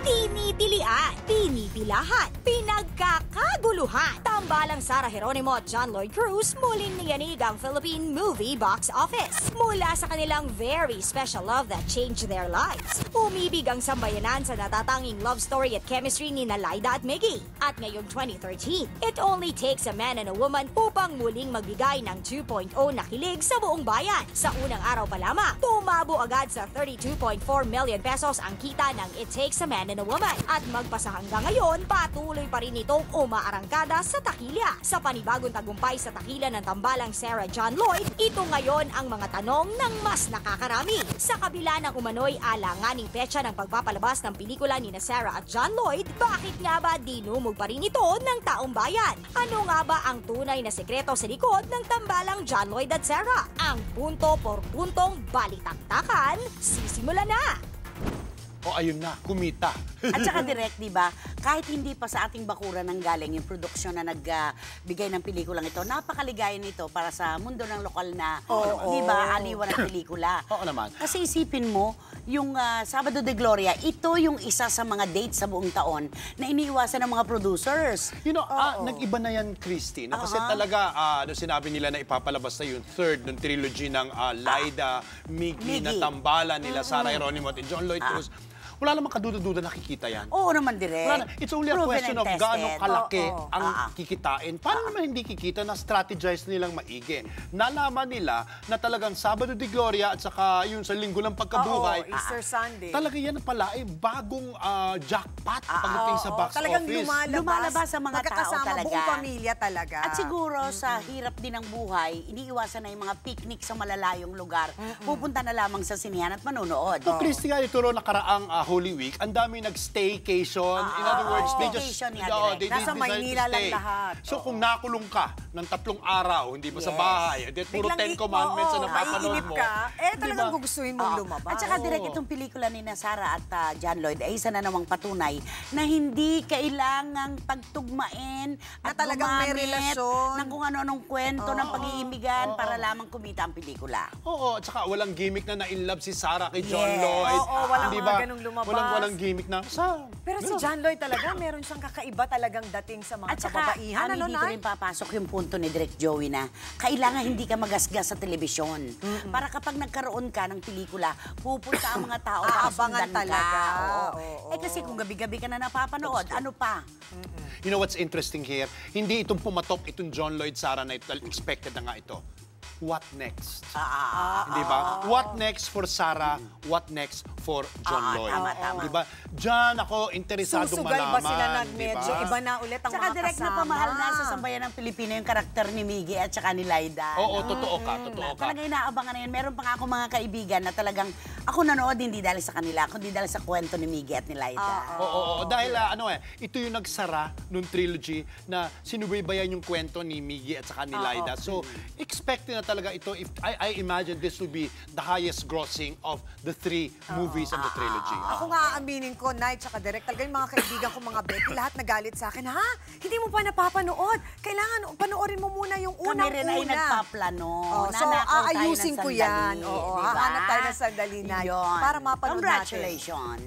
Tinitilian, tinipilahan, pinagkakaguluhan. Tambalang Sara Geronimo at John Lloyd Cruz muling niyanig ang Philippine movie box office. Mula sa kanilang very special love that changed their lives, umibig ang sambayanan sa natatanging love story at chemistry ni Laida at Miggy. At ngayong 2013, it only takes a man and a woman upang muling magbigay ng 2.0 na kilig sa buong bayan. Sa unang araw pa lamang, tumabo agad sa 32.4 million pesos ang kita ng It Takes a Man and a Woman. At magpasa hanggang ngayon, patuloy pa rin itong umaarangkada sa takilya. Sa panibagong tagumpay sa takila ng tambalang Sarah John Lloyd, ito ngayon ang mga tanong ng mas nakakarami. Sa kabila ng umano'y alanganing petsa ng pagpapalabas ng pelikula ni Sarah at John Lloyd, bakit nga ba dinumog pa rin ito ng taong bayan? Ano nga ba ang tunay na sekreto sa likod ng tambalang John Lloyd at Sarah? Ang punto por puntong balitaktakan, sisimulan na! O ayun na, kumita. At saka direct, di ba? Kahit hindi pa sa ating bakuran ng galing yung produksyon na nagbigay ng pelikulang ito, napakaligaya nito para sa mundo ng lokal na, di ba, aliwan ng pelikula. Oo naman. Kasi isipin mo, yung Sabado de Gloria, ito yung isa sa mga dates sa buong taon na iniiwasan ng mga producers. You know, nag-iba na yan, Christy. No? Kasi talaga, sinabi nila na ipapalabas na yung third ng trilogy ng Laida, Miggy, na tambalan nila Sara Geronimo at John Lloyd Cruz. Wala namang kaduda-duda nakikita yan. Oo naman, direct. It's only a question of gaano kalaki ang kikitain. Paano naman hindi kikita na strategize nilang maigi? Nalaman nila na talagang Sabado de Gloria at saka yung sa Linggo ng Pagkabuhay, Easter Sunday. talaga yan pala ay bagong jackpot pagdating sa box talagang office. Lumalabas sa mga tao talaga. Buong pamilya talaga. At siguro sa hirap din ng buhay, iniiwasan na yung mga picnic sa malalayong lugar. Pupunta na lamang sa sinihan at manonood. So, Christy, nga ituro nakaraang Holy Week, ang dami nag-staycation. In other words, they just staycation yan, direct. Nasa decided Maynila to lang stay. lahat. So kung nakulong ka ng 3 araw, hindi mo sa bahay, at puro Biglang 10 commandments na napapanood maiinip mo. ka, talagang gugustuhin mong lumabas. At saka direct itong pelikula ni Sarah at John Lloyd ay isa na namang patunay na hindi kailangang pagtugmain at talagang may gumamit relasyon ng kung ano-anong kwento ng pag-iimigan para lamang kumita ang pelikula. Oo, at saka walang gimmick na na-inlove si Sarah kay John Lloyd. Walang Hindi mga ba? ganung lumabas. Walang gimmick na, Pero si John Lloyd talaga, meron siyang kakaiba talagang dating sa mga At saka, kababaihan. dito rin papasok yung punto ni Direk Joey na kailangan hindi ka magasgas sa telebisyon. Para kapag nagkaroon ka ng pelikula, pupunta ang mga tao para Aabangan sundan talaga. ka. Eh kasi kung gabi-gabi ka na napapanood, ano pa? You know what's interesting here? Hindi itong pumatok itong John Lloyd, Sarah na ito, expected na nga ito. What next? Di ba? What next for Sarah? What next for John Lloyd? Tama. Di ba? Diyan ako interesadong Susugal malaman. ba sila medyo diba? iba na ulit ang Tsaka mga direct kasama? na pamahal na sa sambayan ng Pilipino yung karakter ni Miggy at saka ni Laida. Oo, totoo ka. Talaga inaabangan na yun. Meron pa nga ako mga kaibigan na talagang ako nanood hindi dahil sa kanila, kundi dahil sa kwento ni Miggy at ni Laida. Oo, dahil ito yung nagsara nung trilogy na sinubaybayan yung kwento ni Miggy at saka ni Laida. So, expected na talaga ito. If I imagine this will be the highest grossing of the 3 movies of the trilogy. Ako nga aaminin ko, Night, tsaka Direk, talaga yung mga kaibigan ko, mga Betty, lahat nagalit sa akin, ha? Hindi mo pa napapanood. Kailangan, panoorin mo muna yung unang-una. Kami rin ay nagpaplano. So, aayusin ko yan. Diba? Hahanap tayo ng sandali na para mapanood natin. Congratulations.